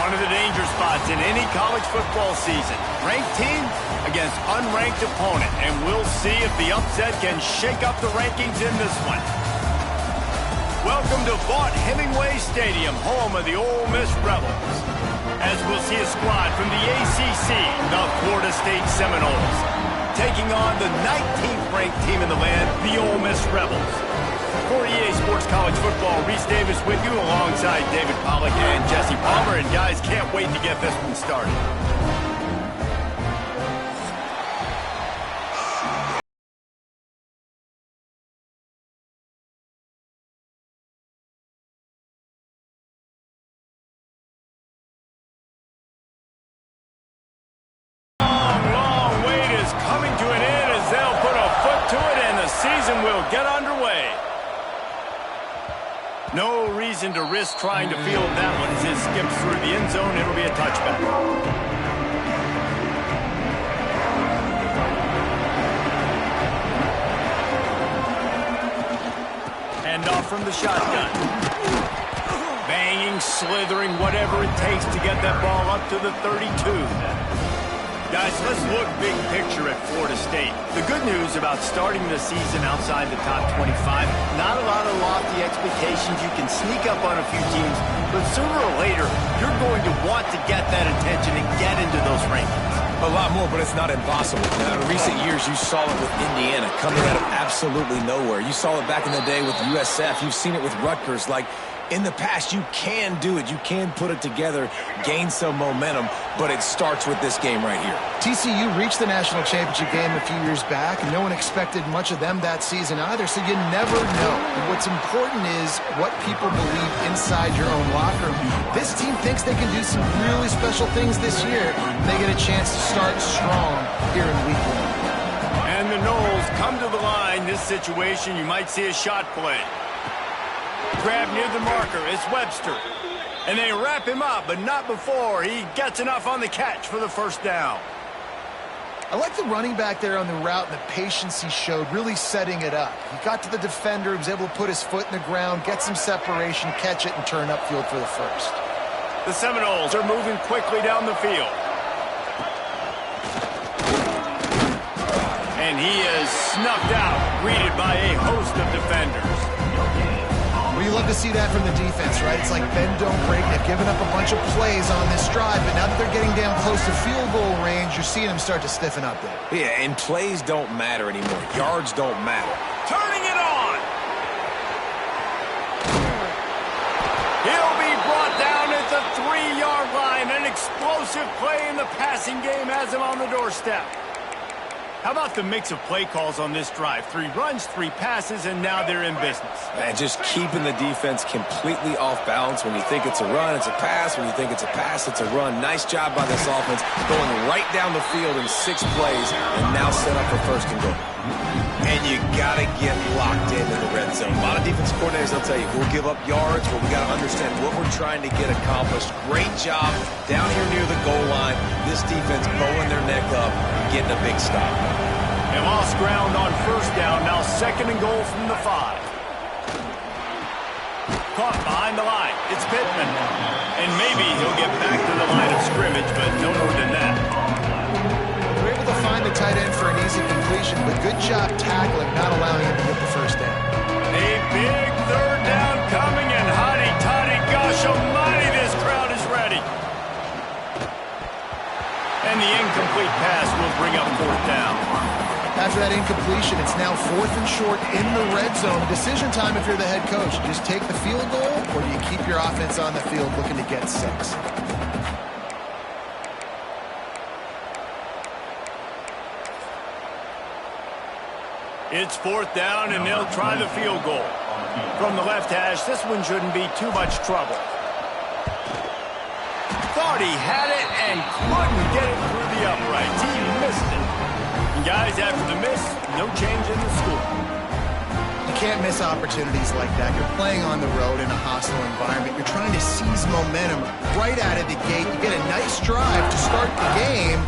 One of the danger spots in any college football season. Ranked team against unranked opponent. And we'll see if the upset can shake up the rankings in this one. Welcome to Vaught-Hemingway Stadium, home of the Ole Miss Rebels. As we'll see a squad from the ACC, the Florida State Seminoles, taking on the 19th ranked team in the land, the Ole Miss Rebels. For EA Sports College Football, Reese Davis with you alongside David Pollack and Jesse Palmer. And guys, can't wait to get this one started. Long wait is coming to an end as they'll put a foot to it and the season will get underway. No reason to risk trying to field that one as it skips through the end zone. It'll be a touchback. Hand off from the shotgun. Banging, slithering, whatever it takes to get that ball up to the 32. Guys, let's look big picture at Florida State. The good news about starting the season outside the top 25, not a lot of lofty expectations. You can sneak up on a few teams, but sooner or later, you're going to want to get that attention and get into those rankings. A lot more, but it's not impossible. Now, in recent years, you saw it with Indiana coming out of absolutely nowhere. You saw it back in the day with USF. You've seen it with Rutgers. Like, in the past, you can do it. You can put it together, gain some momentum, but it starts with this game right here. TCU reached the national championship game a few years back, and no one expected much of them that season either, so you never know. And what's important is what people believe inside your own locker room. This team thinks they can do some really special things this year. They get a chance to start strong here in week one. And the Noles come to the line. This situation, you might see a shot play. Grab near the marker, it's Webster. And they wrap him up, but not before he gets enough on the catch for the first down. I like the running back there on the route and the patience he showed, really setting it up. He got to the defender, he was able to put his foot in the ground, get some separation, catch it, and turn upfield for the first. The Seminoles are moving quickly down the field. And he is snuffed out, greeted by a host of defenders. Well, you love to see that from the defense, right? It's like bend, don't break. They've given up a bunch of plays on this drive, but now that they're getting down close to field goal range, you're seeing them start to stiffen up there. Yeah, and plays don't matter anymore. Yards don't matter. Turning it on. He'll be brought down at the 3-yard line. An explosive play in the passing game has him on the doorstep. How about the mix of play calls on this drive? 3 runs, 3 passes, and now they're in business. And just keeping the defense completely off balance. When you think it's a run, it's a pass. When you think it's a pass, it's a run. Nice job by this offense, going right down the field in 6 plays, and now set up for first and goal. And you got to get locked into the red zone. A lot of defense coordinators, they'll tell you, we'll give up yards, but we got to understand what we're trying to get accomplished. Great job down here near the goal line. This defense bowing their neck up, getting a big stop. They lost ground on first down. Now second and goal from the 5. Caught behind the line. It's Pittman. And maybe he'll get back to the line of scrimmage, but no more than that. They're able to find the tight end for an easy completion, but good job tackling, not allowing him to get the first down. A big third down coming, and hotty toddy, gosh almighty, this crowd is ready. And the incomplete pass will bring up 4th down. After that incompletion, it's now 4th and short in the red zone. Decision time if you're the head coach. Just take the field goal, or do you keep your offense on the field looking to get 6? It's 4th down, and they'll try the field goal. From the left hash, this one shouldn't be too much trouble. Thought he had it and couldn't get it through the uprights. He missed it. And guys, after the miss, no change in the score. You can't miss opportunities like that. You're playing on the road in a hostile environment. You're trying to seize momentum right out of the gate. You get a nice drive to start the game,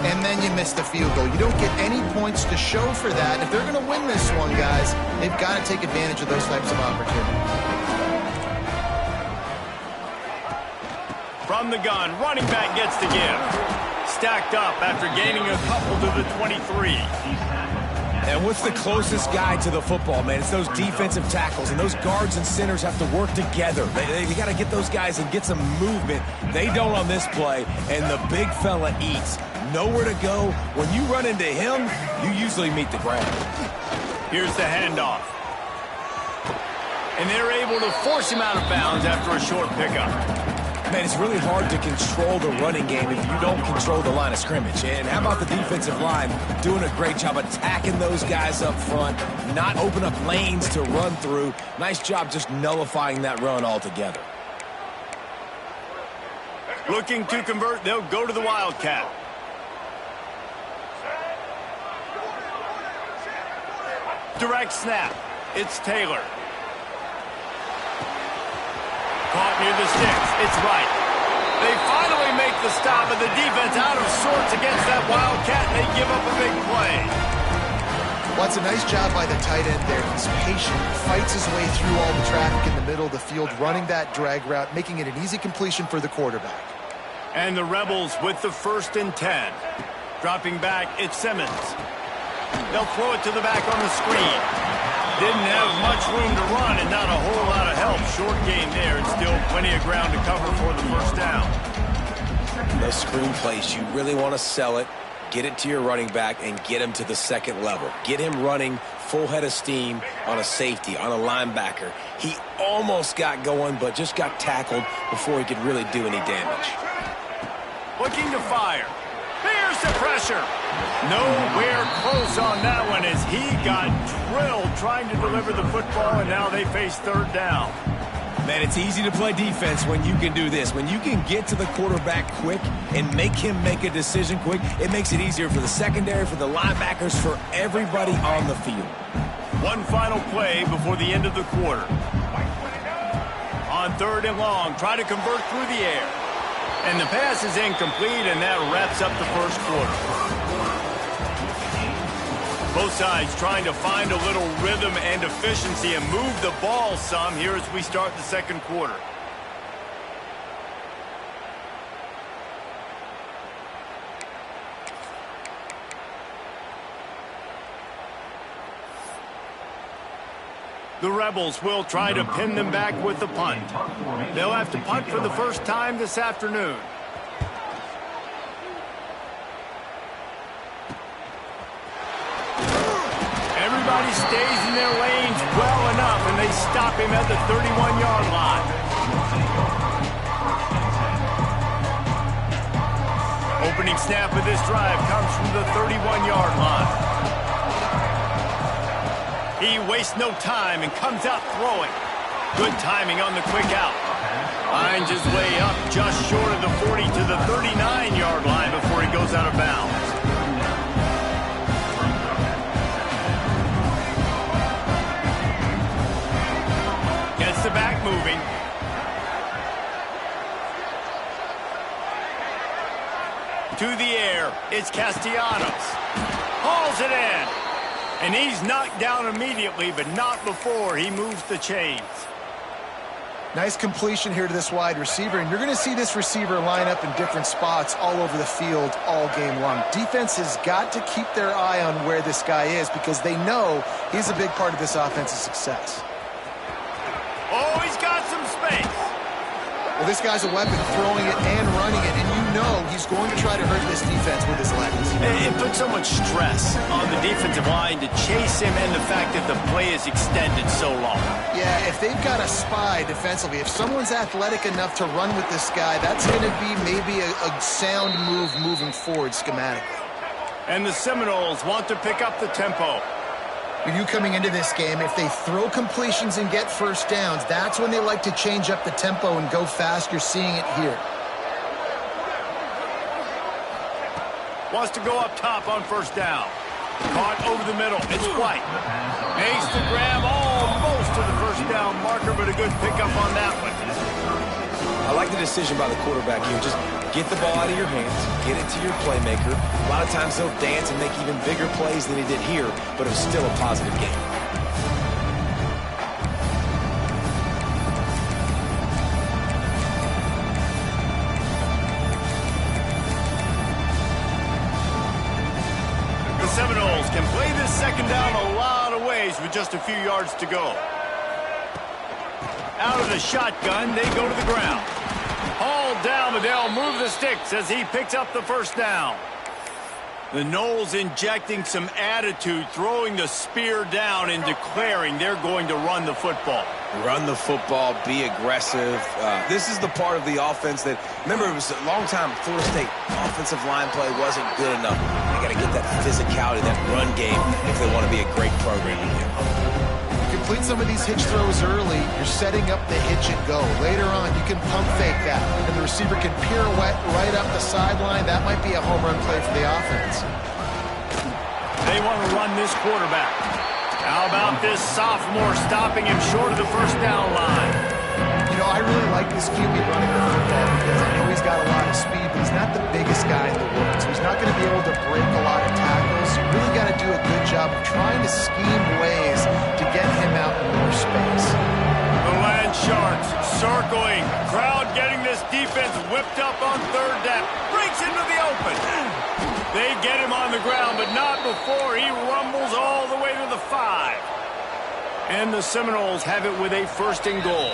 and then you miss the field goal. You don't get any points to show for that. If they're going to win this one, guys, they've got to take advantage of those types of opportunities. From the gun, running back gets the give. Stacked up after gaining a couple to the 23. And what's the closest guy to the football, man? It's those defensive tackles, and those guards and centers have to work together. They got to get those guys and get some movement. They don't on this play, and the big fella eats. Nowhere to go. When you run into him, you usually meet the ground. Here's the handoff. And they're able to force him out of bounds after a short pickup. Man, it's really hard to control the running game if you don't control the line of scrimmage. And how about the defensive line doing a great job attacking those guys up front, not open up lanes to run through. Nice job just nullifying that run altogether. Looking to convert, they'll go to the Wildcat. Direct snap. It's Taylor. Caught near the sticks. It's right. They finally make the stop, and the defense out of sorts against that Wildcat, and they give up a big play. Well, it's a nice job by the tight end there. He's patient, fights his way through all the traffic in the middle of the field, running that drag route, making it an easy completion for the quarterback. And the Rebels with the 1st and 10. Dropping back, it's Simmons. They'll throw it to the back on the screen. Didn't have much room to run and not a whole lot of help. Short game there, and still plenty of ground to cover for the first down. Those screen plays, you really want to sell it, get it to your running back, and get him to the second level. Get him running full head of steam on a safety, on a linebacker. He almost got going, but just got tackled before he could really do any damage. Looking to fire. Here's the pressure. Nowhere close on that one as he got drilled trying to deliver the football, and now they face 3rd down. Man, it's easy to play defense when you can do this. When you can get to the quarterback quick and make him make a decision quick, it makes it easier for the secondary, for the linebackers, for everybody on the field. One final play before the end of the quarter. On 3rd and long, try to convert through the air. And the pass is incomplete, and that wraps up the first quarter. Both sides trying to find a little rhythm and efficiency and move the ball some here as we start the second quarter. The Rebels will try to pin them back with the punt. They'll have to punt for the first time this afternoon. Everybody stays in their lanes well enough, and they stop him at the 31-yard line. Opening snap of this drive comes from the 31-yard line. He wastes no time and comes out throwing. Good timing on the quick out. Finds his way up just short of the 40 to the 39-yard line before he goes out of bounds. Gets the back moving. To the air, it's Castellanos. Hauls it in. And he's knocked down immediately, but not before he moves the chains. Nice completion here to this wide receiver, and you're going to see this receiver line up in different spots all over the field all game long. Defense has got to keep their eye on where this guy is because they know he's a big part of this offense's success. Oh, he's got some space. Well, this guy's a weapon, throwing it and running it, and you know he's going to try to hurt this defense with his legs. It puts so much stress on the defensive line to chase him and the fact that the play is extended so long. Yeah, if they've got a spy defensively, if someone's athletic enough to run with this guy, that's going to be maybe a sound move moving forward schematically. And the Seminoles want to pick up the tempo. You coming into this game, if they throw completions and get first downs, that's when they like to change up the tempo and go fast. You're seeing it here. Wants to go up top on first down. Caught over the middle. It's White. Makes the grab almost to the first down marker, but a good pickup on that one. I like the decision by the quarterback here. Just get the ball out of your hands, get it to your playmaker. A lot of times he'll dance and make even bigger plays than he did here, but it was still a positive game. can play this second down a lot of ways with just a few yards to go. Out of the shotgun, they go to the ground. Hauled down, but they'll move the sticks as he picks up the first down. The Noles injecting some attitude, throwing the spear down and declaring they're going to run the football. Run the football, be aggressive. This is the part of the offense that, remember, it was a long time, Florida State offensive line play wasn't good enough. They got to get that physicality, that run game, if they want to be a great program again. Complete some of these hitch throws early, you're setting up the hitch and go. Later on, you can pump fake that, and the receiver can pirouette right up the sideline. That might be a home run play for the offense. They want to run this quarterback. How about this sophomore stopping him short of the first down line? You know, I really like this QB running the football because I know he's got a lot of speed, but he's not the biggest guy in the world, so he's not going to be able to break a lot of tackles. You really got to do a good job of trying to scheme ways to get him out in more space. The Land Sharks circling. Crowd getting this defense whipped up on third down. Breaks into the open. They get him on the ground, but not before he rumbles all the way to the 5. And the Seminoles have it with a first and goal.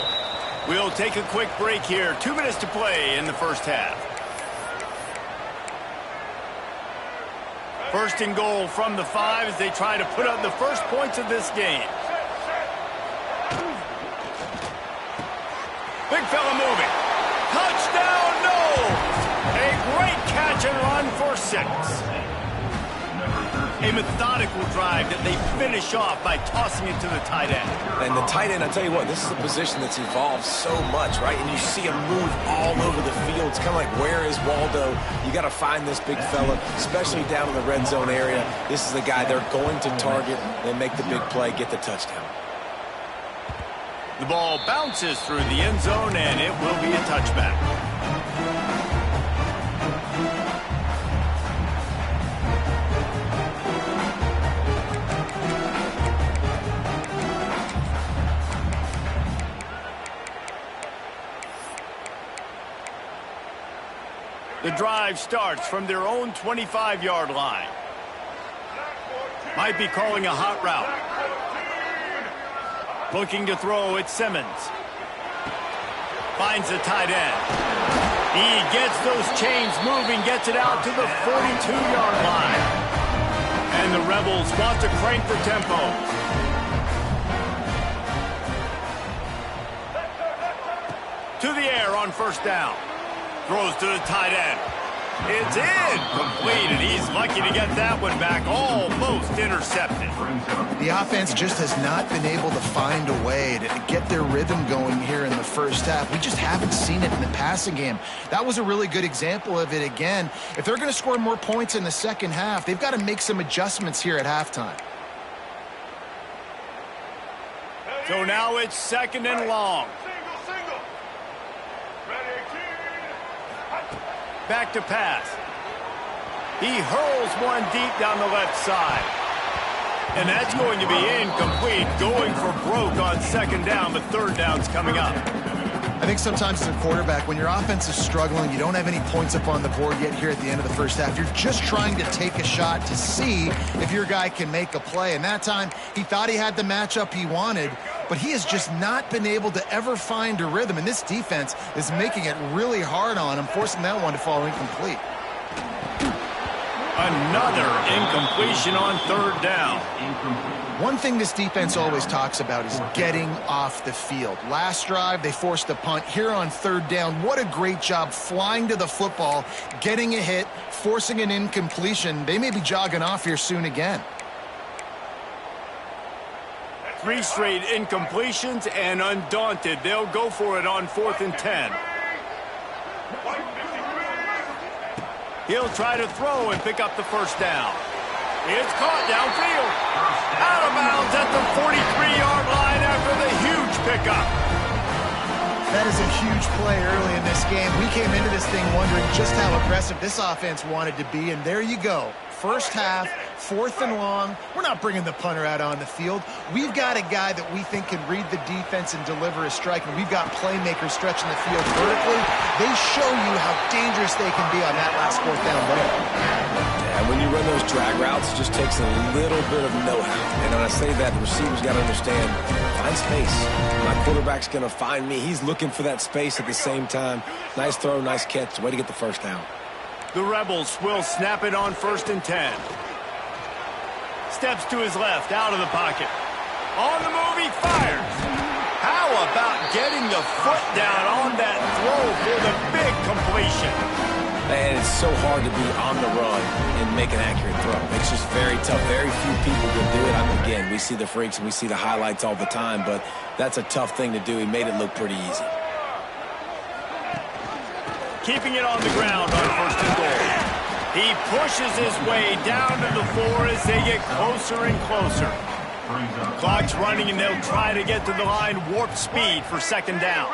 We'll take a quick break here. 2 minutes to play in the first half. First and goal from the 5 as they try to put up the first points of this game. Big fella moving. Touchdown, no! A great catch and run for 6. A methodical drive that they finish off by tossing it to the tight end. And the tight end, I tell you what, this is a position that's evolved so much, right? And you see him move all over the field. It's kind of like, where is Waldo? You got to find this big fella, especially down in the red zone area. This is the guy they're going to target and make the big play, get the touchdown. The ball bounces through the end zone, and it will be a touchback. The drive starts from their own 25-yard line. Might be calling a hot route. Looking to throw at Simmons. Finds the tight end. He gets those chains moving, gets it out to the 42-yard line. And the Rebels want to crank the tempo. To the air on first down. Throws to the tight end. It's in. Complete, and he's lucky to get that one back. Almost intercepted. The offense just has not been able to find a way to get their rhythm going here in the first half. We just haven't seen it in the passing game. That was a really good example of it again. If they're going to score more points in the second half, they've got to make some adjustments here at halftime. So now it's second and long. Back to pass. He hurls one deep down the left side. And that's going to be incomplete. Going for broke on second down, but third down's coming up. I think sometimes as a quarterback, when your offense is struggling, you don't have any points up on the board yet here at the end of the first half. You're just trying to take a shot to see if your guy can make a play. And that time, he thought he had the matchup he wanted, but he has just not been able to ever find a rhythm. And this defense is making it really hard on him, forcing that one to fall incomplete. Another incompletion on third down. One thing this defense always talks about is getting off the field. Last drive, they forced a punt. Here on third down, what a great job flying to the football, getting a hit, forcing an incompletion. They may be jogging off here soon again. 3 straight incompletions, and undaunted, they'll go for it on 4th and 10. He'll try to throw and pick up the first down. It's caught downfield. Out of bounds at the 43-yard line after the huge pickup. That is a huge play early in this game. We came into this thing wondering just how aggressive this offense wanted to be, and there you go. First half, 4th and long. We're not bringing the punter out on the field. We've got a guy that we think can read the defense and deliver a strike, and we've got playmakers stretching the field vertically. They show you how dangerous they can be on that last 4th down play. And when you run those drag routes. It just takes a little bit of know-how. And when I say that, the receiver's got to understand, find space. My quarterback's going to find me. He's looking for that space at the same time. Nice throw, nice catch. Way to get the first down. The Rebels will snap it on 1st and 10. Steps to his left, out of the pocket. On the move, he fires. How about getting the foot down on that throw for the big completion? And it's so hard to be on the run and make an accurate throw. It's just very tough. Very few people can do it. Again, we see the freaks and we see the highlights all the time, but that's a tough thing to do. He made it look pretty easy. Keeping it on the ground on 1st and goal. He pushes his way down to the floor as they get closer and closer. Clock's running, and they'll try to get to the line warp speed for 2nd down.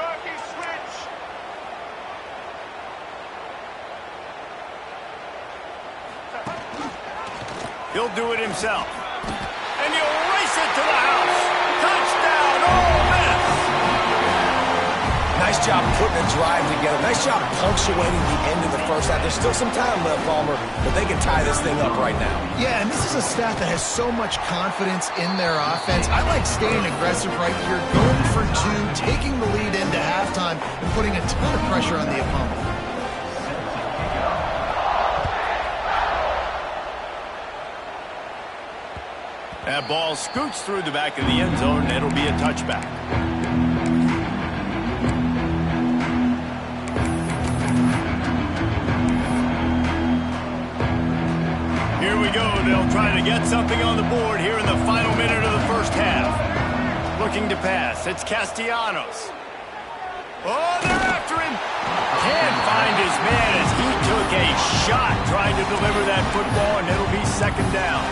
He'll do it himself. And he'll race it to the house. Touchdown, Ole Miss! Nice job putting a drive together. Nice job punctuating the end of the first half. There's still some time left, Palmer, but they can tie this thing up right now. Yeah, and this is a staff that has so much confidence in their offense. I like staying aggressive right here, going for 2, taking the lead into halftime, and putting a ton of pressure on the opponent. That ball scoots through the back of the end zone, and it'll be a touchback. Here we go. They'll try to get something on the board here in the final minute of the first half. Looking to pass. It's Castellanos. Oh, they're after him. Can't find his man as he took a shot trying to deliver that football, and it'll be 2nd down.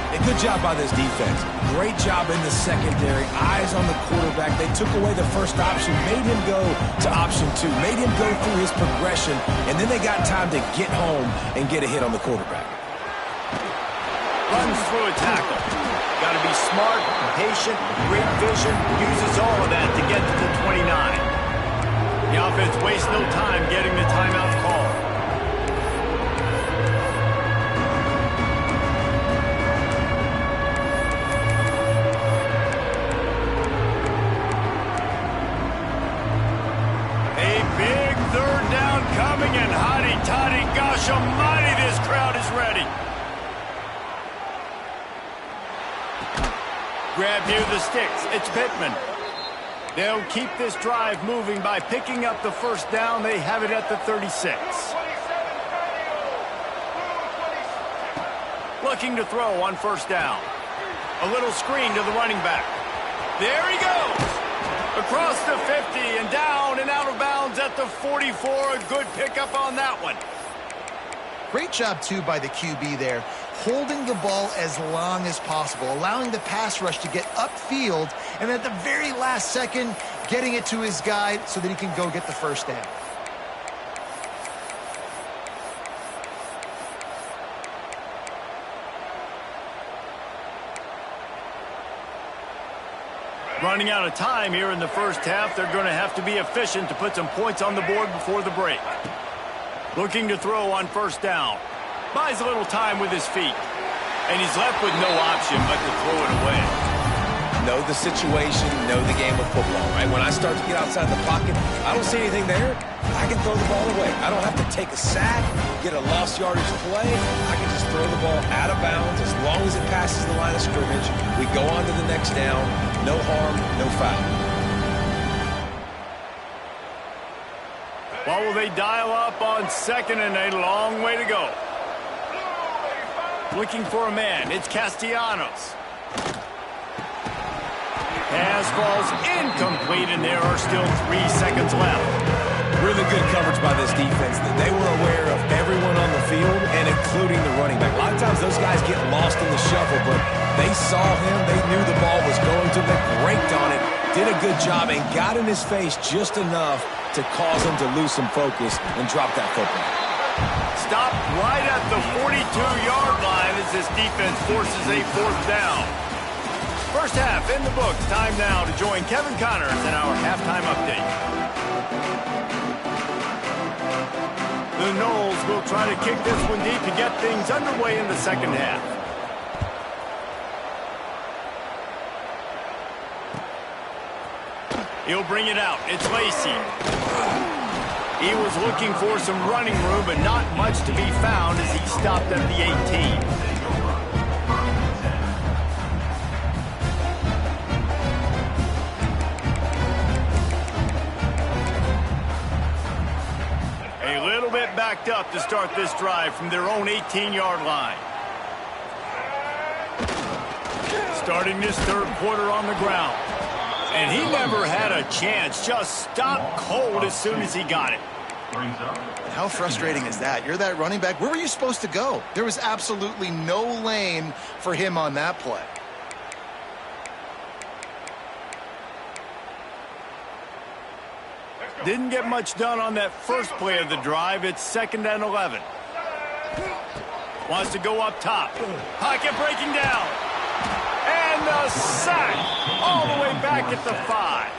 A good job by this defense. Great job in the secondary. Eyes on the quarterback. They took away the first option, made him go to option 2, made him go through his progression, and then they got time to get home and get a hit on the quarterback. Runs through a tackle. Got to be smart, patient, great vision. Uses all of that to get to the 29. The offense wastes no time getting the timeout call. A big 3rd down coming, and hotty-toddy, gosh almighty, this crowd is ready. Grab near the sticks. It's Pittman. They'll keep this drive moving by picking up the 1st down. They have it at the 36. Looking to throw on 1st down. A little screen to the running back. There he goes. Across the 50 and down and out of bounds at the 44. A good pickup on that one. Great job, too, by the QB there, holding the ball as long as possible, allowing the pass rush to get upfield, and at the very last second, getting it to his guy so that he can go get the 1st down. Running out of time here in the first half. They're going to have to be efficient to put some points on the board before the break. Looking to throw on 1st down. Buys a little time with his feet. And he's left with no option but to throw it away. Know the situation, know the game of football, right? When I start to get outside the pocket, I don't see anything there, I can throw the ball away. I don't have to take a sack, get a lost yardage play. I can just throw the ball out of bounds as long as it passes the line of scrimmage. We go on to the next down. No harm, no foul. What will they dial up on 2nd and a long way to go? Looking for a man. It's Castellanos. Pass falls incomplete, and there are still 3 seconds left. Really good coverage by this defense. They were aware of everyone on the field, and including the running back. A lot of times those guys get lost in the shuffle, but they saw him. They knew the ball was going to. They braked on it, did a good job, and got in his face just enough to cause him to lose some focus and drop that football. Stopped right at the 42-yard line as this defense forces a 4th down. First half in the books. Time now to join Kevin Connors in our halftime update. The Noles will try to kick this one deep to get things underway in the second half. He'll bring it out. It's Lacy. He was looking for some running room, but not much to be found as he stopped at the 18. A little bit backed up to start this drive from their own 18-yard line. Starting this third quarter on the ground. And he never had a chance, just stopped cold as soon as he got it. How frustrating is that? You're that running back. Where were you supposed to go? There was absolutely no lane for him on that play. Didn't get much done on that first play of the drive. It's 2nd and 11. Wants to go up top. Pocket breaking down. And the sack all the way back at the 5.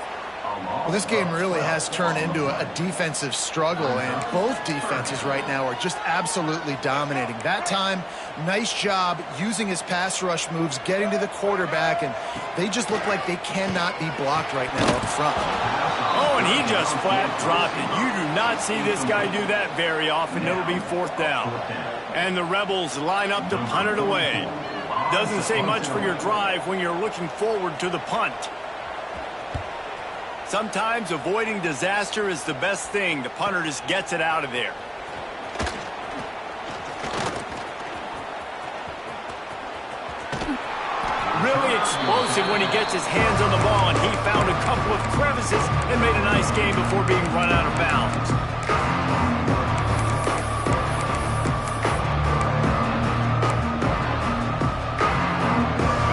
Well, this game really has turned into a defensive struggle, and both defenses right now are just absolutely dominating. That time, nice job using his pass rush moves, getting to the quarterback, and they just look like they cannot be blocked right now up front. Oh, and he just flat dropped it. You do not see this guy do that very often. It'll be 4th down. And the Rebels line up to punt it away. Doesn't say much for your drive when you're looking forward to the punt. Sometimes avoiding disaster is the best thing. The punter just gets it out of there. Really explosive when he gets his hands on the ball, and he found a couple of crevices and made a nice game before being run out of bounds.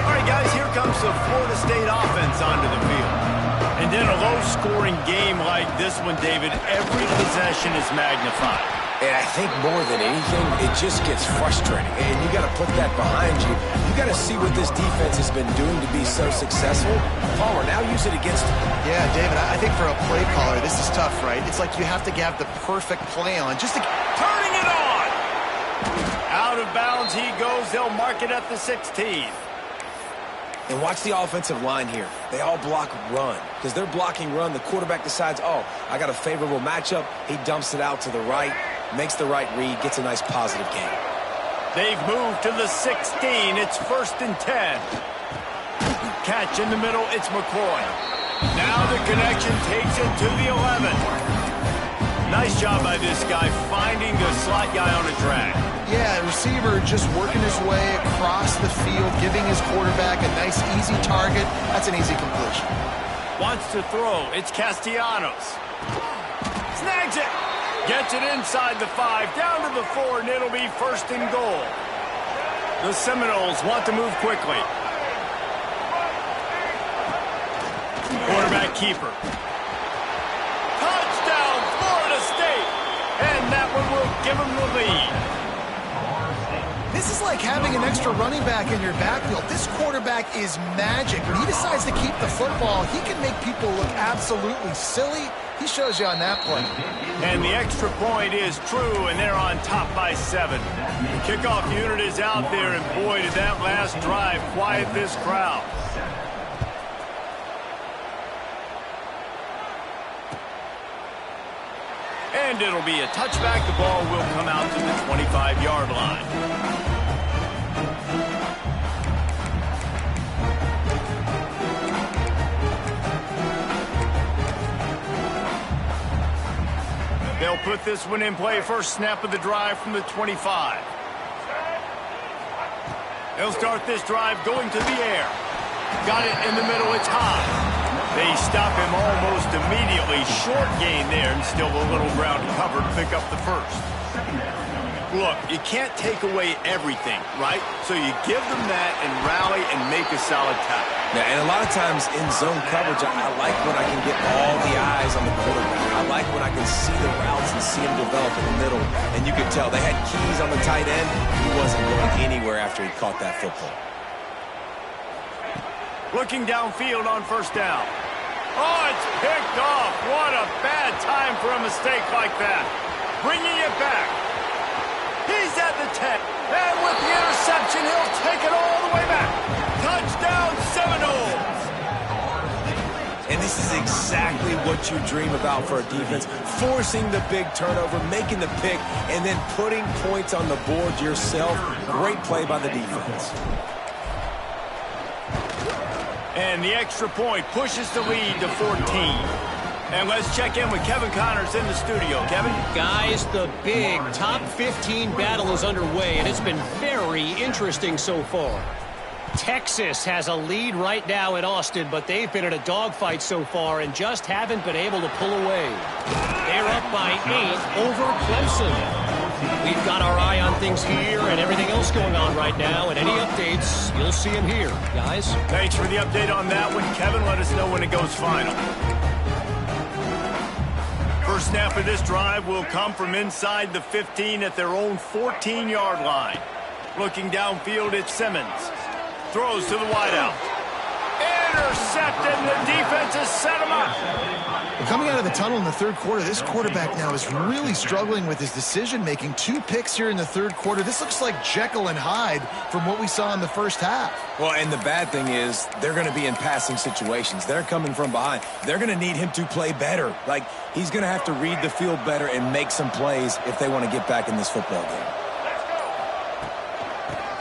All right, guys, here comes the Florida State offense onto the field. And in a low-scoring game like this one, David, every possession is magnified. And I think more than anything, it just gets frustrating. And you got to put that behind you. You got to see what this defense has been doing to be so successful. Palmer, now use it against them. Yeah, David, I think for a play caller, this is tough, right? It's like you have to have the perfect play on just to... Turning it on! Out of bounds he goes. They'll mark it at the 16. And watch the offensive line here. They all block run. Because they're blocking run, the quarterback decides, oh, I got a favorable matchup. He dumps it out to the right, makes the right read, gets a nice positive gain. They've moved to the 16. It's 1st and 10. Catch in the middle. It's McCoy. Now the connection takes it to the 11. Nice job by this guy finding the slot guy on a drag. Yeah, receiver just working his way across the field, giving his quarterback a nice, easy target. That's an easy completion. Wants to throw. It's Castellanos. Snags it. Gets it inside the 5, down to the 4, and it'll be 1st and goal. The Seminoles want to move quickly. Quarterback keeper. Touchdown, Florida State. And that one will give them the lead. This is like having an extra running back in your backfield. This quarterback is magic. When he decides to keep the football, he can make people look absolutely silly. He shows you on that play. And the extra point is true, and they're on top by 7. The kickoff unit is out there, and boy, did that last drive quiet this crowd. And it'll be a touchback. The ball will come out to the 25-yard line. They'll put this one in play. First snap of the drive from the 25. They'll start this drive going to the air. Got it in the middle. It's high. They stop him almost immediately. Short gain there, and still a little ground to cover to pick up the first. Look, you can't take away everything, right? So you give them that and rally and make a solid tackle. Yeah, and a lot of times in zone coverage, I like when I can get all the eyes on the quarterback. I like when I can see the routes and see him develop in the middle. And you could tell they had keys on the tight end. He wasn't going anywhere after he caught that football. Looking downfield on first down. Oh, it's picked off. What a bad time for a mistake like that. bringing it back. He's at the 10. And with the interception, he'll take it all the way back. Touchdown, Seminoles. And this is exactly what you dream about for a defense. Forcing the big turnover, making the pick, and then putting points on the board yourself. Great play by the defense. And the extra point pushes the lead to 14. And let's check in with Kevin Connors in the studio. Kevin? Guys, the big top 15 battle is underway, and it's been very interesting so far. Texas has a lead right now in Austin, but they've been in a dogfight so far and just haven't been able to pull away. They're up by 8 over Clemson. We've got our eye on things here and everything else going on right now, and any updates, you'll see them here. Guys? Thanks for the update on that one. Kevin, let us know when it goes final. First snap of this drive will come from inside the 15 at their own 14-yard line. Looking downfield, it's Simmons. Throws to the wideout. Intercepted, and the defense has set him up. Well, coming out of the tunnel in the third quarter, this quarterback now is really struggling with his decision-making. 2 picks here in the third quarter. This looks like Jekyll and Hyde from what we saw in the first half. Well, and the bad thing is they're going to be in passing situations. They're coming from behind. They're going to need him to play better. Like, he's going to have to read the field better and make some plays if they want to get back in this football game.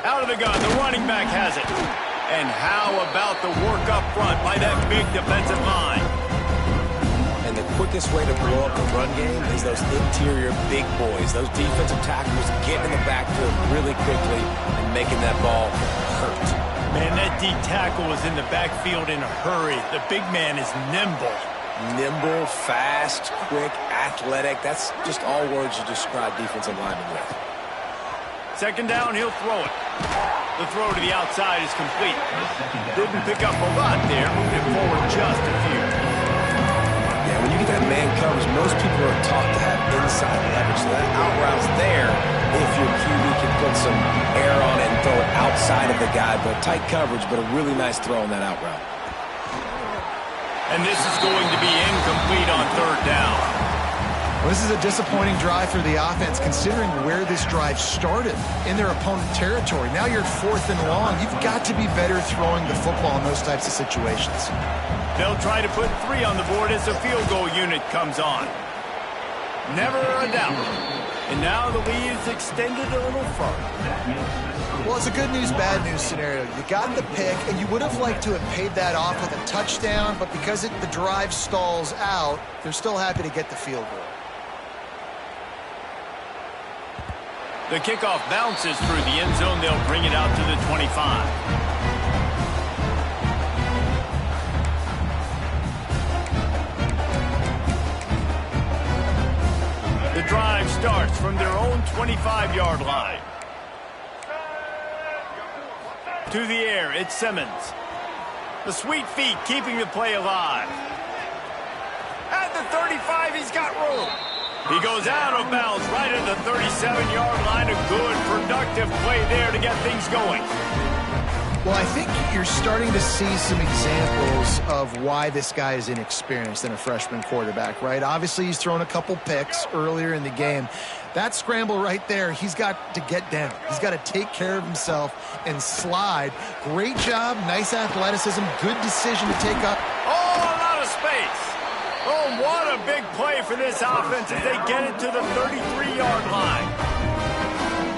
Out of the gun, the running back has it. And how about the work up front by that big defensive line? And the quickest way to blow up the run game is those interior big boys, those defensive tackles getting in the backfield really quickly and making that ball hurt. Man, that D tackle is in the backfield in a hurry. The big man is nimble. Nimble, fast, quick, athletic. That's just all words you describe defensive linemen with. Second down, he'll throw it. The throw to the outside is complete. Didn't pick up a lot there. Moved it forward just a few. Yeah, when you get that man coverage, most people are taught to have inside leverage. So that out route's there if your QB can put some air on it and throw it outside of the guy. But tight coverage, but a really nice throw on that out route. And this is going to be incomplete on third down. Well, this is a disappointing drive for the offense, considering where this drive started in their opponent territory. Now you're at 4th and long. You've got to be better throwing the football in those types of situations. They'll try to put 3 on the board as the field goal unit comes on. Never a doubt. And now the lead is extended a little further. Well, it's a good news, bad news scenario. You got the pick, and you would have liked to have paid that off with a touchdown, but because the drive stalls out, they're still happy to get the field goal. The kickoff bounces through the end zone. They'll bring it out to the 25. The drive starts from their own 25-yard line. To the air, it's Simmons. The sweet feet keeping the play alive. At the 35, he's got room. He goes out of bounds right at the 37-yard line. A good, productive play there to get things going. Well, I think you're starting to see some examples of why this guy is inexperienced in a freshman quarterback, right? Obviously, he's thrown a couple picks earlier in the game. That scramble right there, he's got to get down. He's got to take care of himself and slide. Great job, nice athleticism, good decision to take up. Oh, a lot of space. Oh, what a big play for this offense as they get it to the 33-yard line.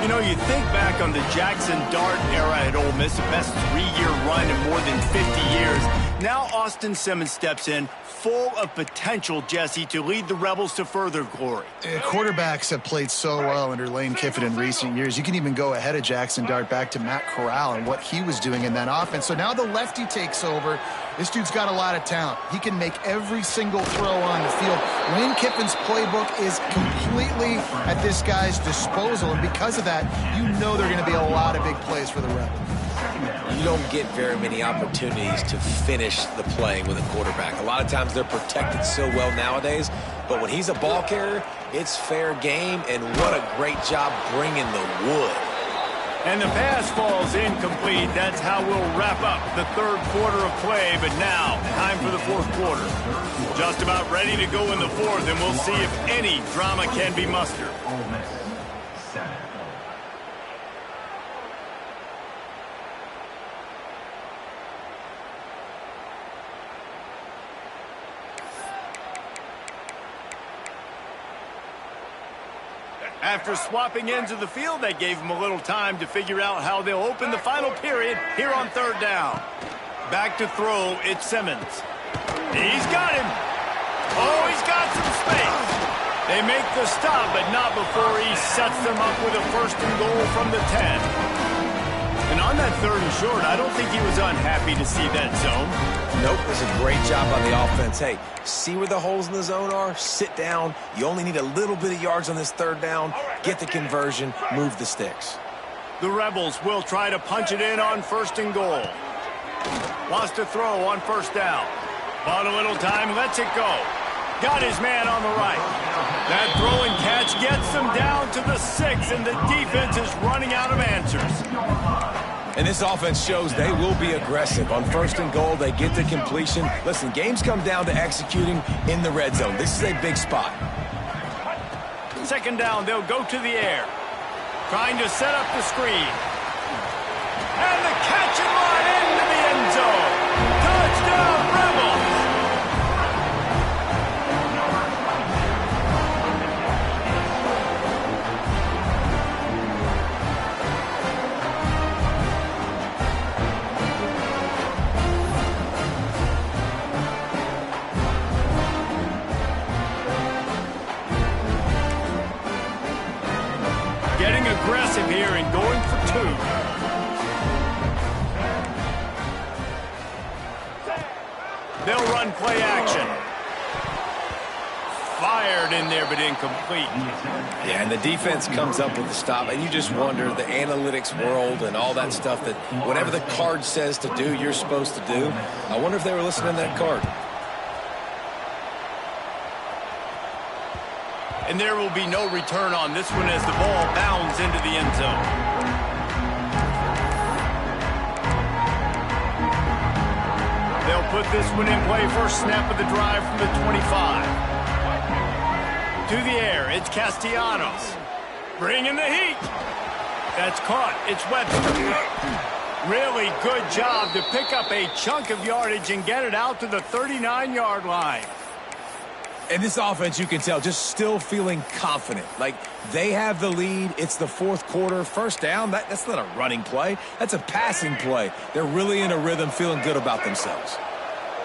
You know, you think back on the Jackson Dart era at Ole Miss, the best 3-year run in more than 50 years. Now Austin Simmons steps in, full of potential, Jesse, to lead the Rebels to further glory. Quarterbacks have played so well under Lane Kiffin in recent years. You can even go ahead of Jackson Dart back to Matt Corral and what he was doing in that offense. So now the lefty takes over. This dude's got a lot of talent. He can make every single throw on the field. Lane Kiffin's playbook is completely at this guy's disposal, and because of that, you know there are going to be a lot of big plays for the Rebels. You don't get very many opportunities to finish the play with a quarterback. A lot of times they're protected so well nowadays, but when he's a ball carrier, it's fair game, and what a great job bringing the wood. And the pass falls incomplete. That's how we'll wrap up the third quarter of play. But now, time for the fourth quarter. Just about ready to go in the fourth, and we'll see if any drama can be mustered. After swapping ends of the field, that gave them a little time to figure out how they'll open the final period here on third down. Back to throw, it's Simmons. He's got him. Oh, he's got some space. They make the stop, but not before he sets them up with a first and goal from the 10. And on that third and short, I don't think he was unhappy to see that zone. Nope, it was a great job by the offense. Hey, see where the holes in the zone are? Sit down. You only need a little bit of yards on this third down. Get the conversion. Move the sticks. The Rebels will try to punch it in on first and goal. Wants to throw on first down. Bought a little time, lets it go. Got his man on the right. That throw and catch gets them down to the 6, and the defense is running out of answers. And this offense shows they will be aggressive. On first and goal, they get the completion. Listen, games come down to executing in the red zone. This is a big spot. Second down, they'll go to the air. Trying to set up the screen. And the catch and run into the end zone. Touchdown, Rebels! Getting aggressive here and going for 2. They'll run play action. Fired in there, but incomplete. Yeah, and the defense comes up with the stop, and you just wonder, the analytics world and all that stuff, that whatever the card says to do, you're supposed to do. I wonder if they were listening to that card. And there will be no return on this one as the ball bounds into the end zone. They'll put this one in play. First snap of the drive from the 25. To the air, it's Castellanos. Bringing the heat. That's caught. It's Webster. Really good job to pick up a chunk of yardage and get it out to the 39-yard line. And this offense, you can tell, just still feeling confident. Like, they have the lead. It's the fourth quarter. First down, that's not a running play. That's a passing play. They're really in a rhythm, feeling good about themselves.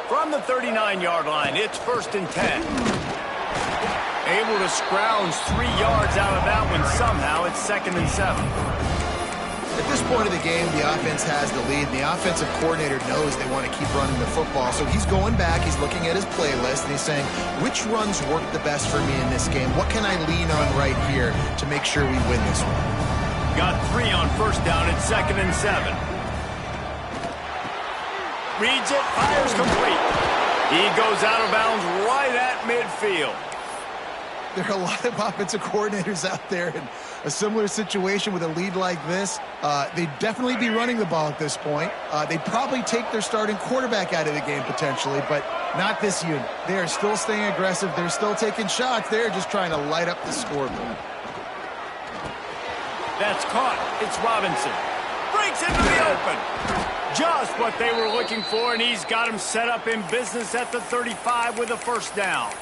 From the 39-yard line, it's first and 10. Able to scrounge 3 yards out of that one somehow. It's second and 7. At this point of the game, the offense has the lead, and the offensive coordinator knows they want to keep running the football. So he's going back, he's looking at his playlist, and he's saying, which runs work the best for me in this game? What can I lean on right here to make sure we win this one? Got 3 on first down at second and 7. Reads it, fires complete. He goes out of bounds right at midfield. There are a lot of offensive coordinators out there in a similar situation with a lead like this. They'd definitely be running the ball at this point. They'd probably take their starting quarterback out of the game potentially, but not this unit. They are still staying aggressive. They're still taking shots. They're just trying to light up the scoreboard. That's caught. It's Robinson. Breaks into the open. Just what they were looking for, and he's got him set up in business at the 35 with a first down.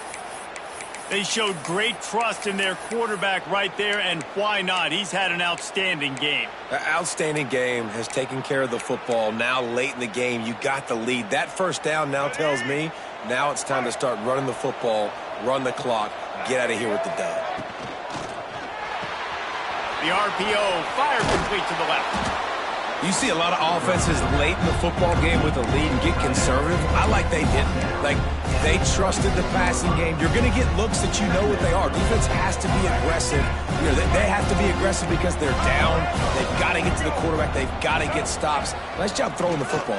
They showed great trust in their quarterback right there, and why not? He's had an outstanding game. An outstanding game, has taken care of the football. Now late in the game, you got the lead. That first down now tells me now it's time to start running the football, run the clock, get out of here with the dub. The RPO fired complete to the left. You see a lot of offenses late in the football game with a lead and get conservative. I like they didn't. Like, they trusted the passing game. You're going to get looks that you know what they are. Defense has to be aggressive. You know, they have to be aggressive because they're down. They've got to get to the quarterback. They've got to get stops. Nice job throwing the football.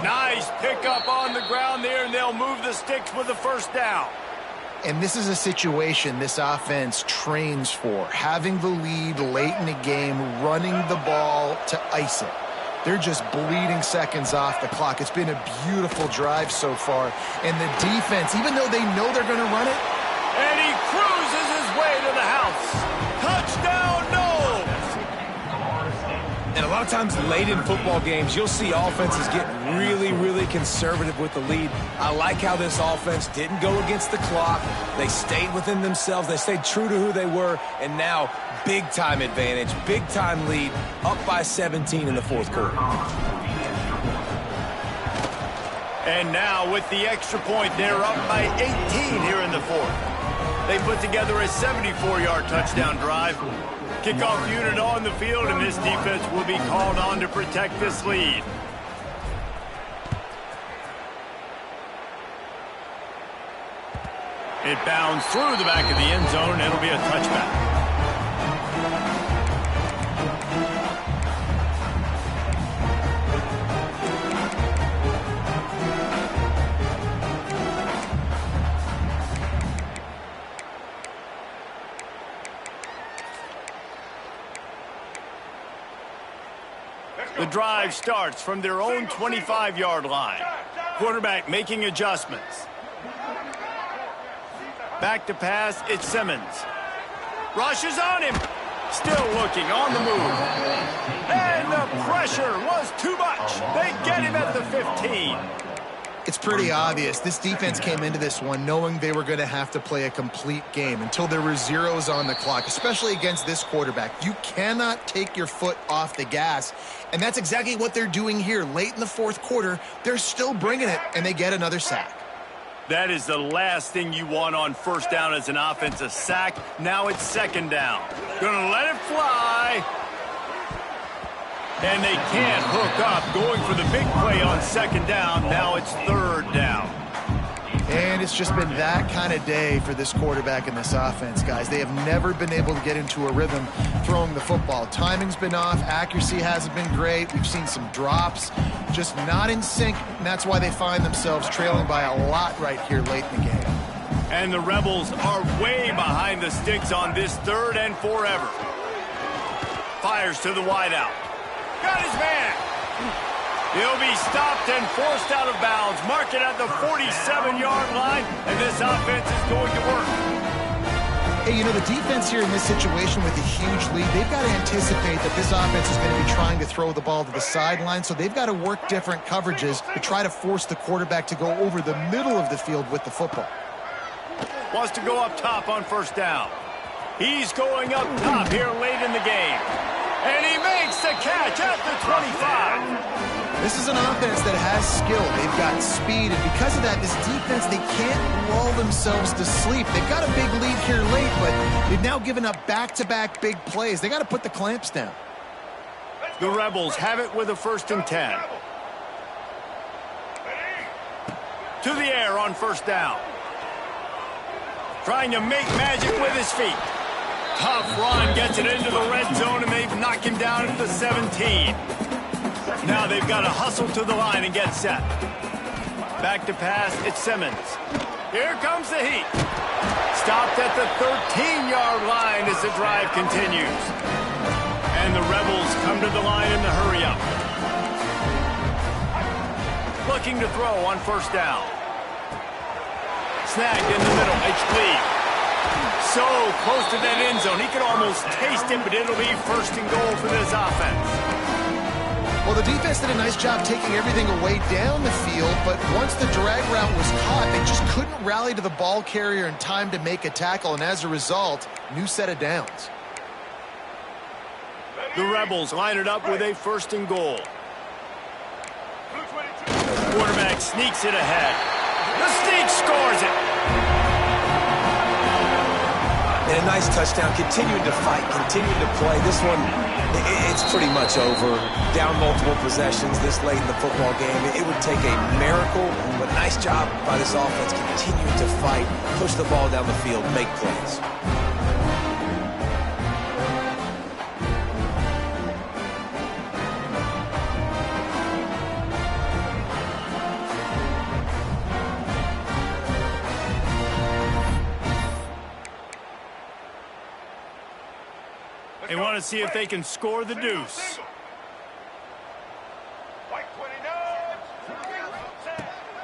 Nice pickup on the ground there, and they'll move the sticks with the first down. And this is a situation this offense trains for, having the lead late in the game, running the ball to ice it. They're just bleeding seconds off the clock. It's been a beautiful drive so far. And the defense, even though they know they're going to run it, and he cruises his way to the house. Touchdown, no! And a lot of times late in football games, you'll see offenses get really, really conservative with the lead. I like how this offense didn't go against the clock. They stayed within themselves. They stayed true to who they were. And now, big-time advantage, big-time lead, up by 17 in the fourth quarter. And now, with the extra point, they're up by 18 here in the fourth. They put together a 74-yard touchdown drive. Kickoff unit on the field, and this defense will be called on to protect this lead. It bounds through the back of the end zone, and it'll be a touchback. The drive starts from their own 25-yard line. Quarterback making adjustments. Back to pass, it's Simmons. Rushes on him. Still looking, on the move. And the pressure was too much. They get him at the 15. it's pretty obvious. This defense came into this one knowing they were going to have to play a complete game until there were zeros on the clock, especially against this quarterback. You cannot take your foot off the gas, and that's exactly what they're doing here. Late in the fourth quarter, they're still bringing it, and they get another sack. That is the last thing you want on first down as an offense, a sack. Now it's second down. Gonna let it fly. And they can't hook up, going for the big play on second down. Now it's third down. And it's just been that kind of day for this quarterback and this offense, guys. They have never been able to get into a rhythm throwing the football. Timing's been off. Accuracy hasn't been great. We've seen some drops, just not in sync, and that's why they find themselves trailing by a lot right here late in the game. And the Rebels are way behind the sticks on this third and forever. Fires to the wideout. Got his man. He'll be stopped and forced out of bounds. Mark it at the 47-yard line, and this offense is going to work. Hey, you know, the defense here in this situation with a huge lead, they've got to anticipate that this offense is going to be trying to throw the ball to the sideline, so they've got to work different coverages to try to force the quarterback to go over the middle of the field with the football. Wants to go up top on first down. He's going up top here late in the game. And he makes the catch at the 25. This is an offense that has skill. They've got speed, and because of that, this defense, they can't lull themselves to sleep. They've got a big lead here late, but they've now given up back-to-back big plays. They got to put the clamps down. The Rebels have it with a 1st and 10. To the air on first down. Trying to make magic with his feet. Tough run, gets it into the red zone, and they've knocked him down at the 17. Now they've got to hustle to the line and get set. Back to pass, it's Simmons. Here comes the heat. Stopped at the 13-yard line as the drive continues. And the Rebels come to the line in the hurry-up. Looking to throw on first down. Snagged in the middle, it's Lee. So close to that end zone. He could almost taste it, but it'll be 1st and goal for this offense. Well, the defense did a nice job taking everything away down the field, but once the drag route was caught, they just couldn't rally to the ball carrier in time to make a tackle, and as a result, new set of downs. The Rebels line it up with a 1st and goal. Quarterback sneaks it ahead. The sneak scores it. And a nice touchdown, continuing to fight, continuing to play. This one, it's pretty much over. Down multiple possessions this late in the football game. It would take a miracle, but nice job by this offense continuing to fight, push the ball down the field, make plays. They want to see if they can score the deuce.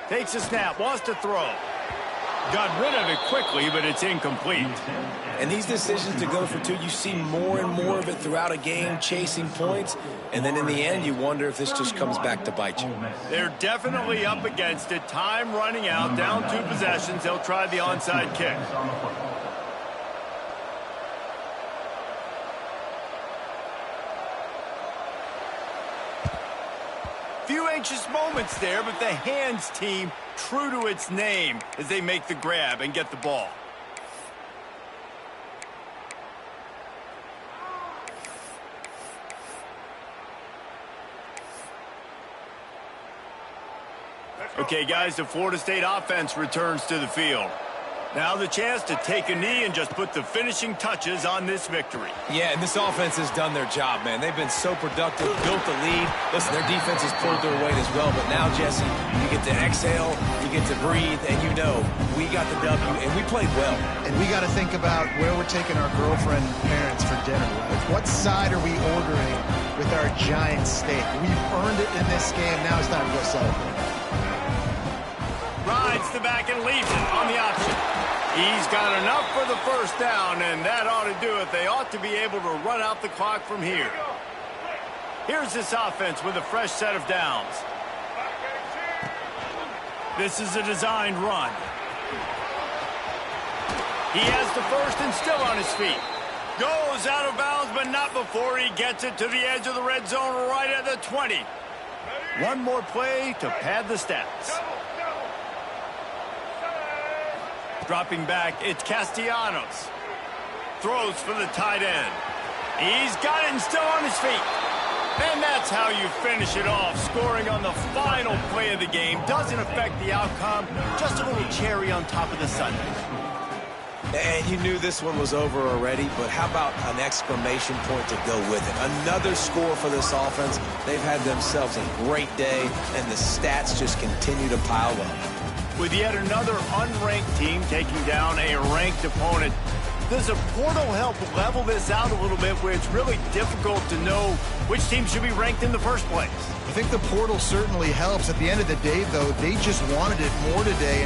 Takes a snap, wants to throw. Got rid of it quickly, but it's incomplete. And these decisions to go for two, you see more and more of it throughout a game, chasing points. And then in the end, you wonder if this just comes back to bite you. They're definitely up against it. Time running out, down 2 possessions. They'll try the onside kick. Few anxious moments there, but the hands team true to its name as they make the grab and get the ball. Okay, guys, the Florida State offense returns to the field. Now the chance to take a knee and just put the finishing touches on this victory. Yeah, and this offense has done their job, man. They've been so productive, built the lead. Listen, their defense has pulled their weight as well. But now, Jesse, you get to exhale, you get to breathe, and you know we got the W, and we played well. And we got to think about where we're taking our girlfriend and parents for dinner, right? What side are we ordering with our giant steak? We've earned it in this game. Now it's time to go celebrate. Rides the back and leaves it on the option. He's got enough for the first down, and that ought to do it. They ought to be able to run out the clock from here. Here's this offense with a fresh set of downs. This is a designed run. He has the first and still on his feet. Goes out of bounds, but not before he gets it to the edge of the red zone right at the 20. One more play to pad the stats. Dropping back, it's Castellanos. Throws for the tight end. He's got it and still on his feet. And that's how you finish it off. Scoring on the final play of the game doesn't affect the outcome. Just a little cherry on top of the sundae. And you knew this one was over already, but how about an exclamation point to go with it? Another score for this offense. They've had themselves a great day, and the stats just continue to pile up. With yet another unranked team taking down a ranked opponent, does a portal help level this out a little bit where it's really difficult to know which team should be ranked in the first place? I think the portal certainly helps. At the end of the day, though, they just wanted it more today.